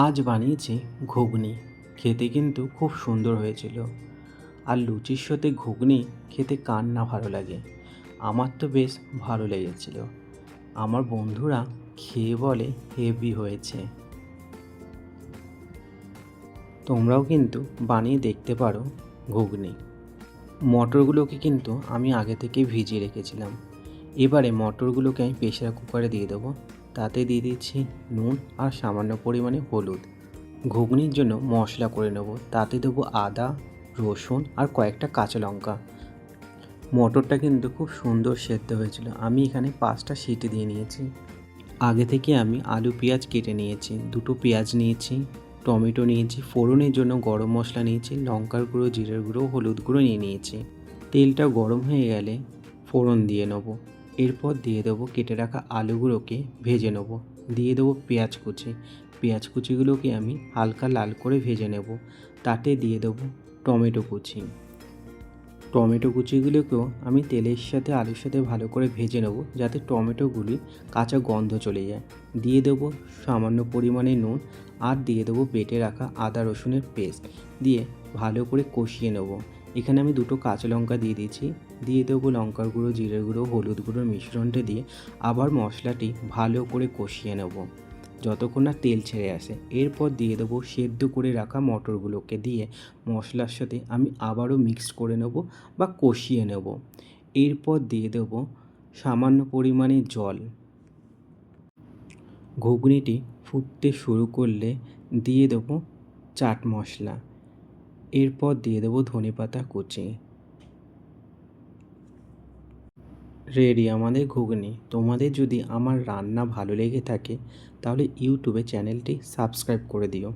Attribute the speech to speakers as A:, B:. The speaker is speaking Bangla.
A: আজ বানিয়েছি ঘুগনি। খেতে কিন্তু খুব সুন্দর হয়েছিল। আর লুচির সাথে ঘুগনি খেতে কার না ভালো লাগে। আমার তো বেশ ভালো লেগেছিল। আমার বন্ধুরা খেয়ে বলে হেভি হয়েছে। তোমরাও কিন্তু বানিয়ে দেখতে পারো ঘুগনি। মটরগুলোকে কিন্তু আমি আগে থেকেই ভিজিয়ে রেখেছিলাম। এবারে মটরগুলোকে আমি প্রেসার কুকারে দিয়ে দেবো। তাতে দিয়ে দিচ্ছি নুন আর সামান্য পরিমাণে হলুদ। ঘুগনির জন্য মশলা করে নেব। তাতে দেবো আদা, রসুন আর কয়েকটা কাঁচা লঙ্কা। মটরটা কিন্তু খুব সুন্দর সেদ্ধ হয়েছিল। আমি এখানে 5টা সিটি দিয়ে নিয়েছি। আগে থেকে আমি আলু পেঁয়াজ কেটে নিয়েছি। 2টো পেঁয়াজ নিয়েছি, টমেটো নিয়েছি, ফোড়নের জন্য গরম মশলা নিয়েছি, লঙ্কার গুঁড়ো, জিরের গুঁড়ো, হলুদ গুঁড়ো নিয়েছি। তেলটা গরম হয়ে গেলে ফোড়ন দিয়ে নেব। এরপর দিয়ে দেবো কেটে রাখা আলুগুলোকে ভেজে নেব। দিয়ে দেবো পেঁয়াজ কুচি। পেঁয়াজ কুচিগুলোকে আমি হালকা লাল করে ভেজে নেব। তাতে দিয়ে দেবো টমেটো কুচি। টমেটো কুচিগুলোকেও আমি তেলের সাথে আলুর সাথে ভালো করে ভেজে নেব, যাতে টমেটোগুলি কাঁচা গন্ধ চলে যায়। দিয়ে দেবো সামান্য পরিমাণে নুন আর দিয়ে দেবো বেটে রাখা আদা রসুনের পেস্ট দিয়ে ভালো করে কষিয়ে নেব। এখানে আমি 2টো কাঁচা লঙ্কা দিয়ে দিয়েছি। দিয়ে দেবো লঙ্কার গুঁড়ো, জিরের গুঁড়ো, হলুদ গুঁড়োর মিশ্রণটা দিয়ে আবার মশলাটি ভালো করে কষিয়ে নেব যতক্ষণ না তেল ছেড়ে আসে। এরপর দিয়ে দেবো সেদ্ধ করে রাখা মটরগুলোকে দিয়ে মশলার সাথে আমি আবারও মিক্সড করে নেব বা কষিয়ে নেব। এরপর দিয়ে দেবো সামান্য পরিমাণে জল। ঘুগনিটি ফুটতে শুরু করলে দিয়ে দেবো চাট মশলা। এরপর দিয়ে দেবো ধনেপাতা কুচি। রেডি আমাদের ঘুগনি। তোমাদের যদি আমার রান্না ভালো লেগে থাকে তাহলে ইউটিউবে চ্যানেলটি সাবস্ক্রাইব করে দিও।